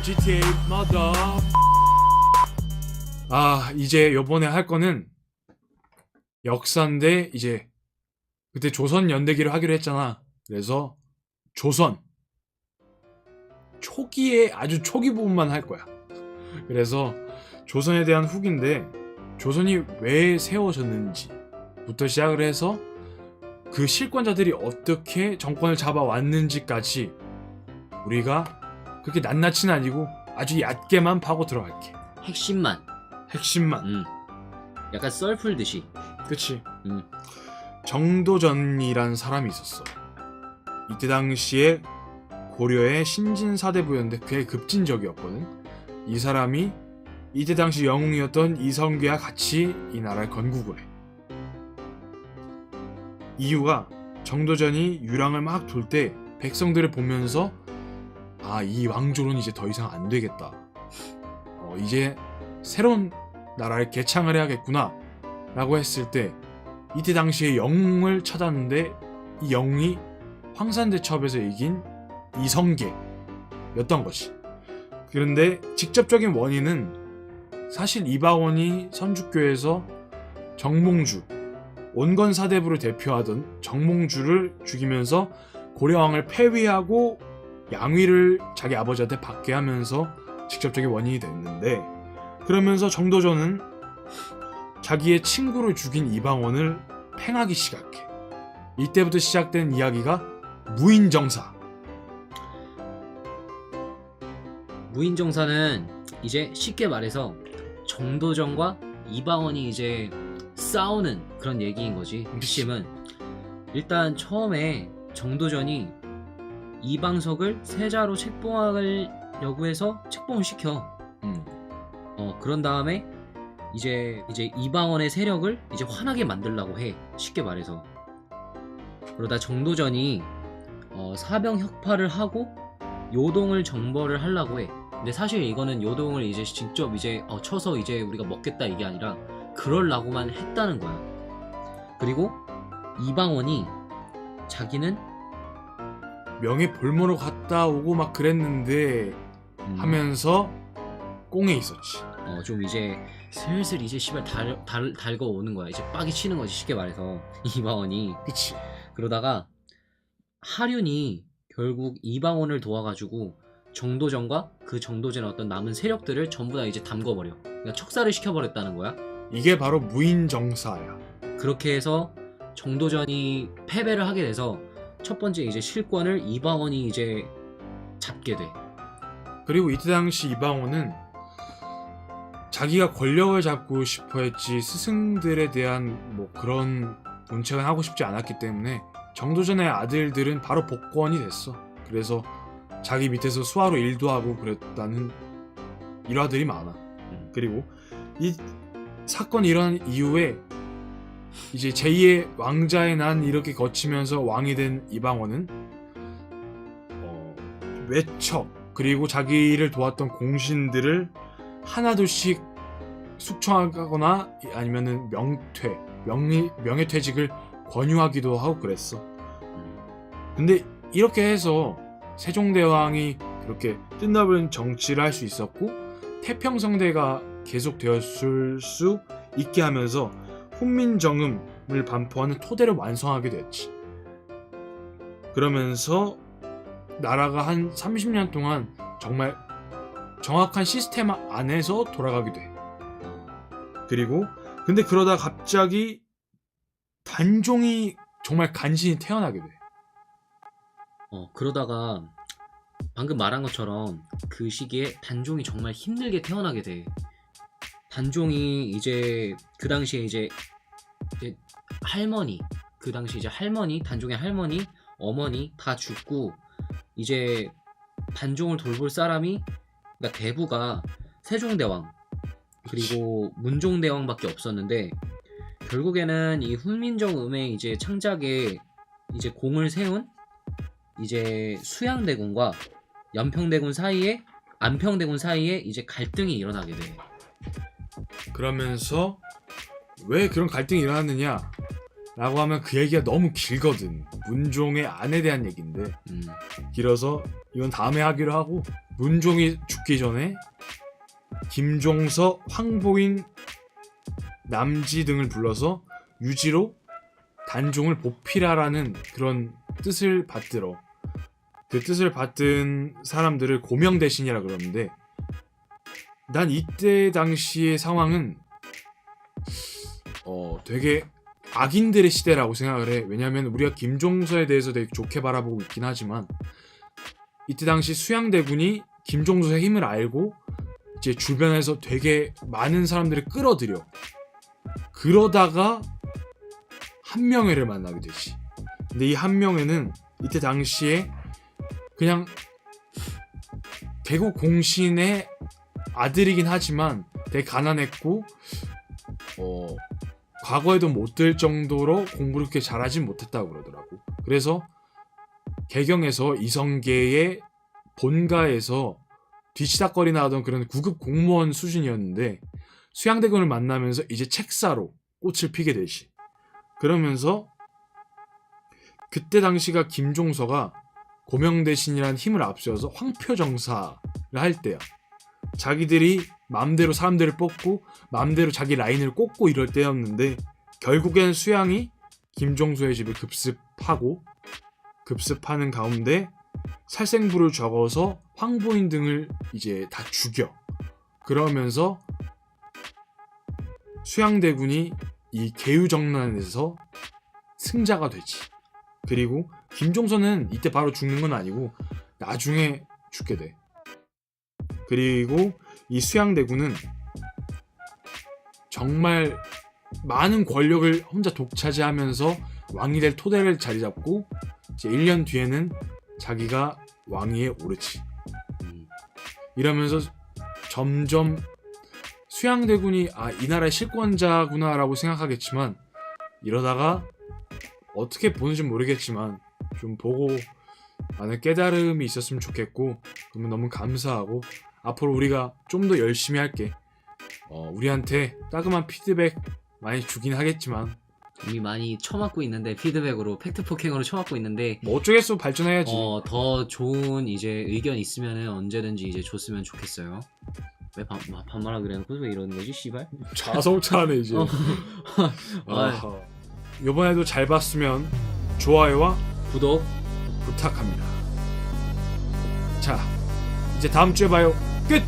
GTA mother. 이제 요번에 할 거는 역사인데 이제 그때 조선 연대기를 하기로 했잖아. 그래서 조선 초기에 아주 초기 부분만 할 거야. 그래서 조선에 대한 후기인데 조선이 왜 세워졌는지부터 시작을 해서 그 실권자들이 어떻게 정권을 잡아왔는지까지 우리가 그렇게 낱낱이는 아니고 아주 얕게만 파고 들어갈게. 핵심만. 약간 썰 풀듯이. 그치. 정도전이란 사람이 있었어. 이때 당시에 고려의 신진사대부였는데 꽤 급진적이었거든. 이 사람이 이때 당시 영웅이었던 이성계와 같이 이 나라를 건국을 해. 이유가 정도전이 유랑을 막 돌 때 백성들을 보면서 이 왕조는 이제 더 이상 안 되겠다. 이제 새로운 나라를 개창을 해야겠구나 라고 했을 때 이때 당시에 영웅을 찾았는데 이 영웅이 황산대첩에서 이긴 이성계였던 것이. 그런데 직접적인 원인은 사실 이방원이 선주교에서 정몽주, 온건사대부를 대표하던 정몽주를 죽이면서 고려왕을 폐위하고 양위를 자기 아버지한테 받게 하면서 직접적인 원인이 됐는데, 그러면서 정도전은 자기의 친구를 죽인 이방원을 팽하기 시작해. 이때부터 시작된 이야기가 무인정사. 무인정사는 이제 쉽게 말해서 정도전과 이방원이 이제 싸우는 그런 얘기인 거지. 핵심은 일단 처음에 정도전이 이방석을 세자로 책봉하려고 해서 책봉을 시켜. 그런 다음에 이제 이방원의 세력을 이제 화나게 만들려고 해. 쉽게 말해서. 그러다 정도전이 사병 혁파를 하고 요동을 정벌을 하려고 해. 근데 사실 이거는 요동을 이제 직접 이제 쳐서 이제 우리가 먹겠다 이게 아니라 그럴라고만 했다는 거야. 그리고 이방원이 자기는 명예 볼모로 갔다 오고 막 그랬는데 하면서 꽁에 있었지. 좀 이제 슬슬 이제 씨발 달궈 오는 거야. 이제 빡이 치는 거지 쉽게 말해서 이방원이. 그치. 그러다가 하륜이 결국 이방원을 도와가지고 정도전과 그 정도전의 어떤 남은 세력들을 전부 다 이제 담궈버려. 그러니까 척살을 시켜버렸다는 거야. 이게 바로 무인정사야. 그렇게 해서 정도전이 패배를 하게 돼서 첫 번째 이제 실권을 이방원이 이제 잡게 돼. 그리고 이때 당시 이방원은 자기가 권력을 잡고 싶어 했지 스승들에 대한 뭐 그런 문책은 하고 싶지 않았기 때문에 정도전의 아들들은 바로 복권이 됐어. 그래서 자기 밑에서 수하로 일도 하고 그랬다는 일화들이 많아. 그리고 이 사건이 일어난 이후에 이제 제2의 왕자의 난 이렇게 거치면서 왕이 된 이방원은 외척 그리고 자기를 도왔던 공신들을 하나둘씩 숙청하거나 아니면은 명예퇴직을 권유하기도 하고 그랬어. 근데 이렇게 해서 세종대왕이 그렇게 뜻넓은 정치를 할 수 있었고 태평성대가 계속되었을 수 있게 하면서 훈민정음을 반포하는 토대를 완성하게 됐지. 그러면서 나라가 한 30년 동안 정말 정확한 시스템 안에서 돌아가게 돼. 그리고 근데 그러다 갑자기 단종이 정말 간신히 태어나게 돼. 그러다가 방금 말한 것처럼 그 시기에 단종이 정말 힘들게 태어나게 돼. 단종이 이제 그 당시에 이제 할머니, 그 당시 이제 할머니, 단종의 할머니, 어머니 다 죽고 이제 단종을 돌볼 사람이, 그러니까 대부가 세종대왕 그리고 문종대왕밖에 없었는데, 결국에는 이 훈민정음의 이제 창작에 이제 공을 세운 이제 수양대군과 안평대군 사이에 이제 갈등이 일어나게 돼. 그러면서 왜 그런 갈등이 일어났느냐 라고 하면 그 얘기가 너무 길거든. 문종의 안에 대한 얘기인데 길어서 이건 다음에 하기로 하고, 문종이 죽기 전에 김종서, 황보인, 남지 등을 불러서 유지로 단종을 보필하라는 그런 뜻을 받들어. 그 뜻을 받든 사람들을 고명대신이라 그러는데, 난 이때 당시의 상황은 되게 악인들의 시대라고 생각을 해. 왜냐하면 우리가 김종서에 대해서 되게 좋게 바라보고 있긴 하지만, 이때 당시 수양대군이 김종서의 힘을 알고 이제 주변에서 되게 많은 사람들을 끌어들여. 그러다가 한명회를 만나게 되지. 근데 이 한명회는 이때 당시에 그냥 개국 공신의 아들이긴 하지만 되게 가난했고, 과거에도 못 될 정도로 공부를 그렇게 잘하진 못했다고 그러더라고. 그래서 개경에서 이성계의 본가에서 뒤치다거리나 하던 그런 구급 공무원 수준이었는데, 수양대군을 만나면서 이제 책사로 꽃을 피게 되지. 그러면서 그때 당시가 김종서가 고명대신이라는 힘을 앞세워서 황표정사를 할 때야. 자기들이 마음대로 사람들을 뽑고 마음대로 자기 라인을 꽂고 이럴 때였는데, 결국에는 수양이 김종서의 집을 급습하는 가운데 살생부를 적어서 황보인 등을 이제 다 죽여. 그러면서 수양대군이 이 계유정난에서 승자가 되지. 그리고 김종서는 이때 바로 죽는 건 아니고 나중에 죽게 돼. 그리고 이 수양대군은 정말 많은 권력을 혼자 독차지하면서 왕이 될 토대를 자리 잡고, 이제 1년 뒤에는 자기가 왕위에 오르지. 이러면서 점점 수양대군이 이 나라의 실권자구나라고 생각하겠지만, 이러다가 어떻게 보는지 모르겠지만 좀 보고 많은 깨달음이 있었으면 좋겠고, 그러면 너무 감사하고, 앞으로 우리가 좀 더 열심히 할게. 우리한테 따끔한 피드백 많이 주긴 하겠지만, 이미 많이 쳐맞고 있는데, 피드백으로 팩트 포킹으로 쳐맞고 있는데, 뭐 어쩌겠어, 발전해야지. 더 좋은 이제 의견 있으면은 언제든지 이제 줬으면 좋겠어요. 왜 반말하기로 해놓고 왜 이러는 거지, 씨발? 자성차네 이제. 이번에도 잘 봤으면 좋아요와 구독 부탁합니다. 자, 이제 다음 주에 봐요. 끝.